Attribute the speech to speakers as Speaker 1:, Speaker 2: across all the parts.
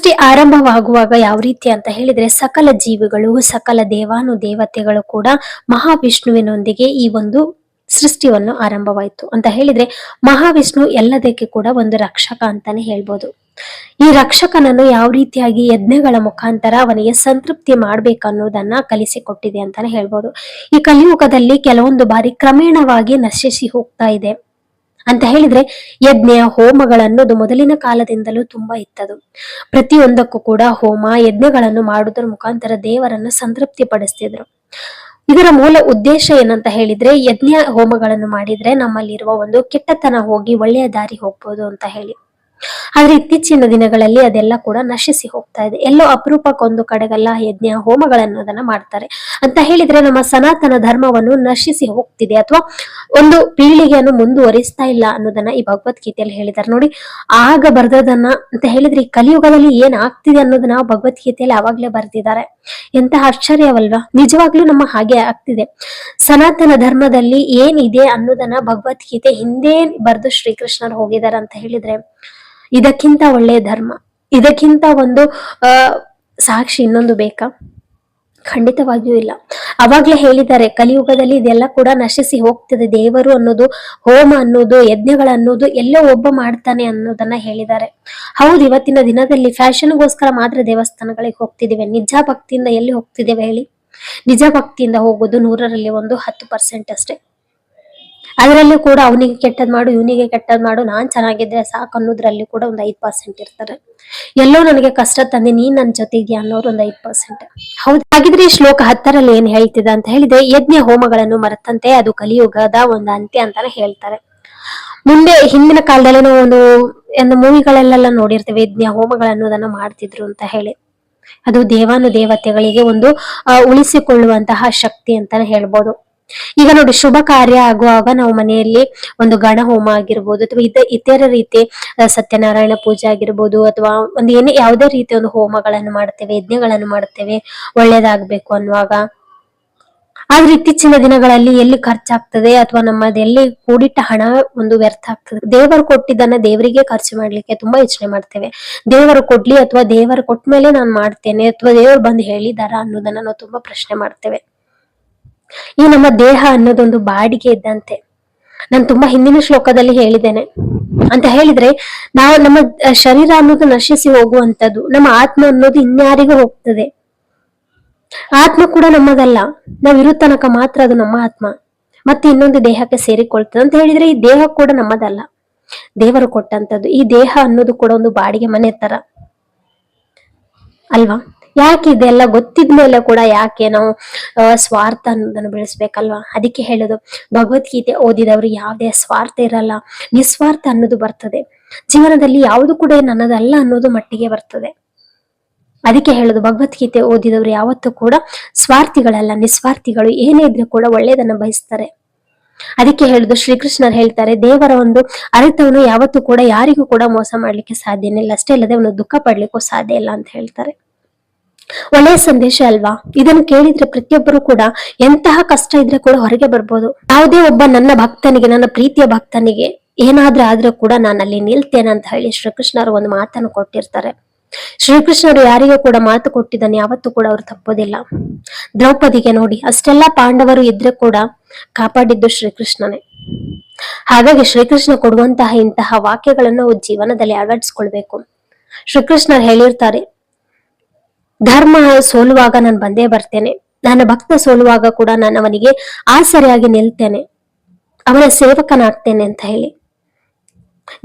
Speaker 1: ಸೃಷ್ಟಿ ಆರಂಭವಾಗುವಾಗ ಯಾವ ರೀತಿ ಅಂತ ಹೇಳಿದ್ರೆ ಸಕಲ ಜೀವಿಗಳು ಸಕಲ ದೇವಾನು ದೇವತೆಗಳು ಕೂಡ ಮಹಾವಿಷ್ಣುವಿನೊಂದಿಗೆ ಈ ಒಂದು ಸೃಷ್ಟಿಯನ್ನು ಆರಂಭವಾಯಿತು ಅಂತ ಹೇಳಿದ್ರೆ ಮಹಾವಿಷ್ಣು ಎಲ್ಲದಕ್ಕೆ ಕೂಡ ಒಂದು ರಕ್ಷಕ ಅಂತಾನೆ ಹೇಳ್ಬೋದು. ಈ ರಕ್ಷಕನನ್ನು ಯಾವ ರೀತಿಯಾಗಿ ಯಜ್ಞಗಳ ಮುಖಾಂತರ ಅವನಿಗೆ ಸಂತೃಪ್ತಿ ಮಾಡ್ಬೇಕನ್ನೋದನ್ನ ಕಲಿಸಿಕೊಟ್ಟಿದೆ ಅಂತಾನೆ ಹೇಳ್ಬೋದು. ಈ ಕಲಿಯುಗದಲ್ಲಿ ಕೆಲವೊಂದು ಬಾರಿ ಕ್ರಮೇಣವಾಗಿ ನಶಿಸಿ ಹೋಗ್ತಾ ಇದೆ ಅಂತ ಹೇಳಿದ್ರೆ ಯಜ್ಞ ಹೋಮಗಳನ್ನೋದು ಮೊದಲಿನ ಕಾಲದಿಂದಲೂ ತುಂಬಾ ಇತ್ತದು. ಪ್ರತಿಯೊಂದಕ್ಕೂ ಕೂಡ ಹೋಮ ಯಜ್ಞಗಳನ್ನು ಮಾಡುವುದರ ಮುಖಾಂತರ ದೇವರನ್ನು ಸಂತೃಪ್ತಿ ಪಡಿಸ್ತಿದ್ರು. ಇದರ ಮೂಲ ಉದ್ದೇಶ ಏನಂತ ಹೇಳಿದ್ರೆ ಯಜ್ಞ ಹೋಮಗಳನ್ನು ಮಾಡಿದ್ರೆ ನಮ್ಮಲ್ಲಿರುವ ಒಂದು ಕೆಟ್ಟತನ ಹೋಗಿ ಒಳ್ಳೆಯ ದಾರಿ ಹೋಗ್ಬೋದು ಅಂತ ಹೇಳಿ. ಆದ್ರೆ ಇತ್ತೀಚಿನ ದಿನಗಳಲ್ಲಿ ಅದೆಲ್ಲ ಕೂಡ ನಶಿಸಿ ಹೋಗ್ತಾ ಇದೆ. ಎಲ್ಲೋ ಅಪರೂಪಕ್ಕೊಂದು ಕಡೆಗೆಲ್ಲ ಯಜ್ಞ ಹೋಮಗಳನ್ನೋದನ್ನ ಮಾಡ್ತಾರೆ ಅಂತ ಹೇಳಿದ್ರೆ ನಮ್ಮ ಸನಾತನ ಧರ್ಮವನ್ನು ನಶಿಸಿ ಹೋಗ್ತಿದೆ ಅಥವಾ ಒಂದು ಪೀಳಿಗೆಯನ್ನು ಮುಂದುವರಿಸ್ತಾ ಇಲ್ಲ ಅನ್ನೋದನ್ನ ಈ ಭಗವದ್ಗೀತೆಯಲ್ಲಿ ಹೇಳಿದ್ದಾರೆ ನೋಡಿ. ಆಗ ಬರ್ದದನ್ನ ಅಂತ ಹೇಳಿದ್ರೆ ಈ ಕಲಿಯುಗದಲ್ಲಿ ಏನ್ ಆಗ್ತಿದೆ ಅನ್ನೋದನ್ನ ಭಗವದ್ಗೀತೆಯಲ್ಲಿ ಅವಾಗ್ಲೇ ಬರ್ದಿದ್ದಾರೆ. ಎಂತಹ ಆಶ್ಚರ್ಯವಲ್ವಾ? ನಿಜವಾಗ್ಲೂ ನಮ್ಮ ಹಾಗೆ ಆಗ್ತಿದೆ. ಸನಾತನ ಧರ್ಮದಲ್ಲಿ ಏನಿದೆ ಅನ್ನೋದನ್ನ ಭಗವದ್ಗೀತೆ ಹಿಂದೆ ಬರೆದು ಶ್ರೀಕೃಷ್ಣರು ಹೋಗಿದ್ದಾರೆ ಅಂತ ಹೇಳಿದ್ರೆ ಇದಕ್ಕಿಂತ ಒಳ್ಳೆಯ ಧರ್ಮ, ಇದಕ್ಕಿಂತ ಒಂದು ಸಾಕ್ಷಿ ಇನ್ನೊಂದು ಬೇಕಾ? ಖಂಡಿತವಾಗಿಯೂ ಇಲ್ಲ. ಅವಾಗ್ಲೇ ಹೇಳಿದ್ದಾರೆ ಕಲಿಯುಗದಲ್ಲಿ ಇದೆಲ್ಲ ಕೂಡ ನಶಿಸಿ ಹೋಗ್ತದೆ. ದೇವರು ಅನ್ನೋದು, ಹೋಮ ಅನ್ನೋದು, ಯಜ್ಞಗಳನ್ನೋದು ಎಲ್ಲೋ ಒಬ್ಬ ಮಾಡ್ತಾನೆ ಅನ್ನೋದನ್ನ ಹೇಳಿದ್ದಾರೆ. ಹೌದು, ಇವತ್ತಿನ ದಿನದಲ್ಲಿ ಫ್ಯಾಷನ್ಗೋಸ್ಕರ ಮಾತ್ರ ದೇವಸ್ಥಾನಗಳಿಗೆ ಹೋಗ್ತಿದ್ದೇವೆ. ನಿಜ ಭಕ್ತಿಯಿಂದ ಎಲ್ಲಿ ಹೋಗ್ತಿದ್ದೇವೆ ಹೇಳಿ? ನಿಜ ಭಕ್ತಿಯಿಂದ ಹೋಗೋದು 100ರಲ್ಲಿ ಒಂದು 10% ಅಷ್ಟೇ. ಅದರಲ್ಲೂ ಕೂಡ ಅವನಿಗೆ ಕೆಟ್ಟದ್ ಮಾಡು, ಇವನಿಗೆ ಕೆಟ್ಟದ್ ಮಾಡು, ನಾನ್ ಚೆನ್ನಾಗಿದ್ರೆ ಸಾಕು ಅನ್ನೋದ್ರಲ್ಲಿ ಕೂಡ ಒಂದು 5% ಇರ್ತಾರೆ. ಎಲ್ಲೋ ನನಗೆ ಕಷ್ಟ ತಂದೆ ನೀನ್ ನನ್ ಜೊತೆಗೆ ಅನ್ನೋರು ಒಂದು 5%. ಹೌದು. ಹಾಗಿದ್ರೆ ಈ ಶ್ಲೋಕ 10ರಲ್ಲಿ ಏನ್ ಹೇಳ್ತಿದೆ ಅಂತ ಹೇಳಿದ್ರೆ ಯಜ್ಞ ಹೋಮಗಳನ್ನು ಮರೆತಂತೆ ಅದು ಕಲಿಯುಗದ ಒಂದು ಅಂತ್ಯ ಅಂತಾನೆ ಹೇಳ್ತಾರೆ. ಮುಂದೆ ಹಿಂದಿನ ಕಾಲದಲ್ಲಿ ನಾವು ಒಂದು ಮೂವಿಗಳಲ್ಲೆಲ್ಲ ನೋಡಿರ್ತೇವೆ ಯಜ್ಞ ಹೋಮಗಳನ್ನೋದನ್ನ ಮಾಡ್ತಿದ್ರು ಅಂತ ಹೇಳಿ. ಅದು ದೇವಾನು ದೇವತೆಗಳಿಗೆ ಒಂದು ಉಳಿಸಿಕೊಳ್ಳುವಂತಹ ಶಕ್ತಿ ಅಂತಾನೆ ಹೇಳ್ಬೋದು. ಈಗ ನೋಡಿ, ಶುಭ ಕಾರ್ಯ ಆಗುವಾಗ ನಾವು ಮನೆಯಲ್ಲಿ ಒಂದು ಗಣ ಹೋಮ ಆಗಿರ್ಬೋದು ಅಥವಾ ಇತರ ರೀತಿ ಸತ್ಯನಾರಾಯಣ ಪೂಜೆ ಆಗಿರ್ಬೋದು ಅಥವಾ ಒಂದು ಯಾವುದೇ ರೀತಿಯ ಒಂದು ಹೋಮಗಳನ್ನು ಮಾಡ್ತೇವೆ, ಯಜ್ಞಗಳನ್ನು ಮಾಡ್ತೇವೆ ಒಳ್ಳೇದಾಗ್ಬೇಕು ಅನ್ನುವಾಗ. ಆದ್ರೆ ಇತ್ತೀಚಿನ ದಿನಗಳಲ್ಲಿ ಎಲ್ಲಿ ಖರ್ಚಾಗ್ತದೆ ಅಥವಾ ನಮ್ಮದೆಲ್ಲಿ ಕೂಡಿಟ್ಟ ಹಣ ಒಂದು ವ್ಯರ್ಥ ಆಗ್ತದೆ. ದೇವರು ಕೊಟ್ಟಿದ್ದನ್ನ ದೇವರಿಗೆ ಖರ್ಚು ಮಾಡ್ಲಿಕ್ಕೆ ತುಂಬಾ ಯೋಚನೆ ಮಾಡ್ತೇವೆ. ದೇವರು ಕೊಡ್ಲಿ ಅಥವಾ ದೇವರು ಕೊಟ್ಮೇಲೆ ನಾನು ಮಾಡ್ತೇನೆ ಅಥವಾ ದೇವರು ಬಂದು ಹೇಳಿದಾರ ಅನ್ನೋದನ್ನ ನಾವು ತುಂಬಾ ಪ್ರಶ್ನೆ ಮಾಡ್ತೇವೆ. ಈ ನಮ್ಮ ದೇಹ ಅನ್ನೋದೊಂದು ಬಾಡಿಗೆ ಇದ್ದಂತೆ. ನಾನು ತುಂಬಾ ಹಿಂದಿನ ಶ್ಲೋಕದಲ್ಲಿ ಹೇಳಿದ್ದೇನೆ ಅಂತ ಹೇಳಿದ್ರೆ ನಮ್ಮ ಶರೀರ ಅನ್ನೋದು ನಶಿಸಿ ಹೋಗುವಂತದ್ದು, ನಮ್ಮ ಆತ್ಮ ಅನ್ನೋದು ಇನ್ಯಾರಿಗೂ ಹೋಗ್ತದೆ. ಆತ್ಮ ಕೂಡ ನಮ್ಮದಲ್ಲ, ನಾವಿರೋ ತನಕ ಮಾತ್ರ ಅದು ನಮ್ಮ ಆತ್ಮ, ಮತ್ತೆ ಇನ್ನೊಂದು ದೇಹಕ್ಕೆ ಸೇರಿಕೊಳ್ತದೆ ಅಂತ ಹೇಳಿದ್ರೆ ಈ ದೇಹ ಕೂಡ ನಮ್ಮದಲ್ಲ, ದೇವರು ಕೊಟ್ಟಂತದ್ದು. ಈ ದೇಹ ಅನ್ನೋದು ಕೂಡ ಒಂದು ಬಾಡಿಗೆ ಮನೆ ತರ ಅಲ್ವಾ? ಯಾಕೆ ಇದೆಲ್ಲ ಗೊತ್ತಿದ್ಮೇಲೆ ಕೂಡ ಯಾಕೆ ನಾವು ಸ್ವಾರ್ಥ ಅನ್ನೋದನ್ನು ಬೆಳೆಸ್ಬೇಕಲ್ವಾ? ಅದಕ್ಕೆ ಹೇಳೋದು ಭಗವದ್ಗೀತೆ ಓದಿದವರು ಯಾವುದೇ ಸ್ವಾರ್ಥ ಇರಲ್ಲ, ನಿಸ್ವಾರ್ಥ ಅನ್ನೋದು ಬರ್ತದೆ ಜೀವನದಲ್ಲಿ. ಯಾವುದು ಕೂಡ ನನ್ನದಲ್ಲ ಅನ್ನೋದು ಮಟ್ಟಿಗೆ ಬರ್ತದೆ. ಅದಕ್ಕೆ ಹೇಳೋದು ಭಗವದ್ಗೀತೆ ಓದಿದವರು ಯಾವತ್ತೂ ಕೂಡ ಸ್ವಾರ್ಥಿಗಳಲ್ಲ, ನಿಸ್ವಾರ್ಥಿಗಳು. ಏನೇ ಇದ್ರೆ ಕೂಡ ಒಳ್ಳೇದನ್ನ ಬಯಸ್ತಾರೆ. ಅದಕ್ಕೆ ಹೇಳುದು ಶ್ರೀಕೃಷ್ಣರು ಹೇಳ್ತಾರೆ ದೇವರ ಒಂದು ಅರಿತವನು ಯಾವತ್ತೂ ಕೂಡ ಯಾರಿಗೂ ಕೂಡ ಮೋಸ ಮಾಡ್ಲಿಕ್ಕೆ ಸಾಧ್ಯನೇ ಇಲ್ಲ, ಅಷ್ಟೇ ಅಲ್ಲದೆ ಅವನು ದುಃಖ ಪಡ್ಲಿಕ್ಕೂ ಸಾಧ್ಯ ಇಲ್ಲ ಅಂತ ಹೇಳ್ತಾರೆ. ಒಳ್ಳೆಯ ಸಂದೇಶ ಅಲ್ವಾ? ಇದನ್ನು ಕೇಳಿದ್ರೆ ಪ್ರತಿಯೊಬ್ಬರು ಕೂಡ ಎಂತಹ ಕಷ್ಟ ಇದ್ರೆ ಕೂಡ ಹೊರಗೆ ಬರ್ಬೋದು. ಯಾವುದೇ ಒಬ್ಬ ನನ್ನ ಭಕ್ತನಿಗೆ, ನನ್ನ ಪ್ರೀತಿಯ ಭಕ್ತನಿಗೆ ಆದ್ರೂ ಕೂಡ ನಾನು ಅಲ್ಲಿ ನಿಲ್ತೇನೆ ಅಂತ ಹೇಳಿ ಶ್ರೀಕೃಷ್ಣರು ಒಂದು ಮಾತನ್ನು ಕೊಟ್ಟಿರ್ತಾರೆ. ಶ್ರೀಕೃಷ್ಣರು ಯಾರಿಗೂ ಕೂಡ ಮಾತು ಕೊಟ್ಟಿದ್ದಾನೆ ಯಾವತ್ತೂ ಕೂಡ ಅವ್ರು ತಪ್ಪೋದಿಲ್ಲ. ದ್ರೌಪದಿಗೆ ನೋಡಿ, ಅಷ್ಟೆಲ್ಲ ಪಾಂಡವರು ಇದ್ರೆ ಕೂಡ ಕಾಪಾಡಿದ್ದು ಶ್ರೀಕೃಷ್ಣನೇ. ಹಾಗಾಗಿ ಶ್ರೀಕೃಷ್ಣ ಕೊಡುವಂತಹ ಇಂತಹ ವಾಕ್ಯಗಳನ್ನು ನಾವು ಜೀವನದಲ್ಲಿ ಅಳವಡಿಸ್ಕೊಳ್ಬೇಕು. ಶ್ರೀಕೃಷ್ಣರು ಹೇಳಿರ್ತಾರೆ ಧರ್ಮ ಸೋಲುವಾಗ ನಾನು ಬಂದೇ ಬರ್ತೇನೆ, ನನ್ನ ಭಕ್ತ ಸೋಲುವಾಗ ಕೂಡ ನಾನು ಅವನಿಗೆ ಆಸರೆಯಾಗಿ ನಿಲ್ತೇನೆ, ಅವನ ಸೇವಕನಾಗ್ತೇನೆ ಅಂತ ಹೇಳಿ.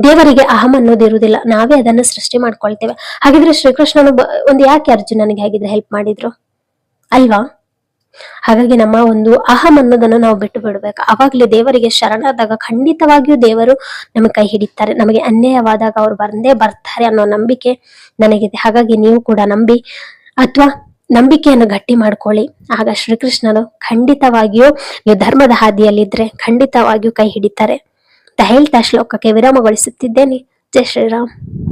Speaker 1: ದೇವರಿಗೆ ಅಹಂ ಅನ್ನೋದು ಇರುವುದಿಲ್ಲ, ನಾವೇ ಅದನ್ನ ಸೃಷ್ಟಿ ಮಾಡ್ಕೊಳ್ತೇವೆ. ಹಾಗಿದ್ರೆ ಶ್ರೀಕೃಷ್ಣನು ಒಂದು ಯಾಕೆ ಅರ್ಜುನನಿಗೆ ಹಾಗಿದ್ರೆ ಹೆಲ್ಪ್ ಮಾಡಿದ್ರು ಅಲ್ವಾ? ಹಾಗಾಗಿ ನಮ್ಮ ಒಂದು ಅಹಂ ಅನ್ನೋದನ್ನು ನಾವು ಬಿಟ್ಟು ಬಿಡ್ಬೇಕು. ಅವಾಗ್ಲೇ ದೇವರಿಗೆ ಶರಣಾದಾಗ ಖಂಡಿತವಾಗಿಯೂ ದೇವರು ನಮಗೆ ಕೈ ಹಿಡಿತಾರೆ. ನಮಗೆ ಅನ್ಯಾಯವಾದಾಗ ಅವ್ರು ಬಂದೇ ಬರ್ತಾರೆ ಅನ್ನೋ ನಂಬಿಕೆ ನನಗಿದೆ. ಹಾಗಾಗಿ ನೀವು ಕೂಡ ನಂಬಿ ಅಥವಾ ನಂಬಿಕೆಯನ್ನು ಗಟ್ಟಿ ಮಾಡ್ಕೊಳ್ಳಿ. ಆಗ ಶ್ರೀಕೃಷ್ಣನು ಖಂಡಿತವಾಗಿಯೂ ನೀವು ಧರ್ಮದ ಹಾದಿಯಲ್ಲಿದ್ರೆ ಖಂಡಿತವಾಗಿಯೂ ಕೈ ಹಿಡಿತಾರೆ ಅಂತ ಹೇಳ್ತಾ ಶ್ಲೋಕಕ್ಕೆ ವಿರಾಮಗೊಳಿಸುತ್ತಿದ್ದೇನೆ. ಜೈ ಶ್ರೀರಾಮ್.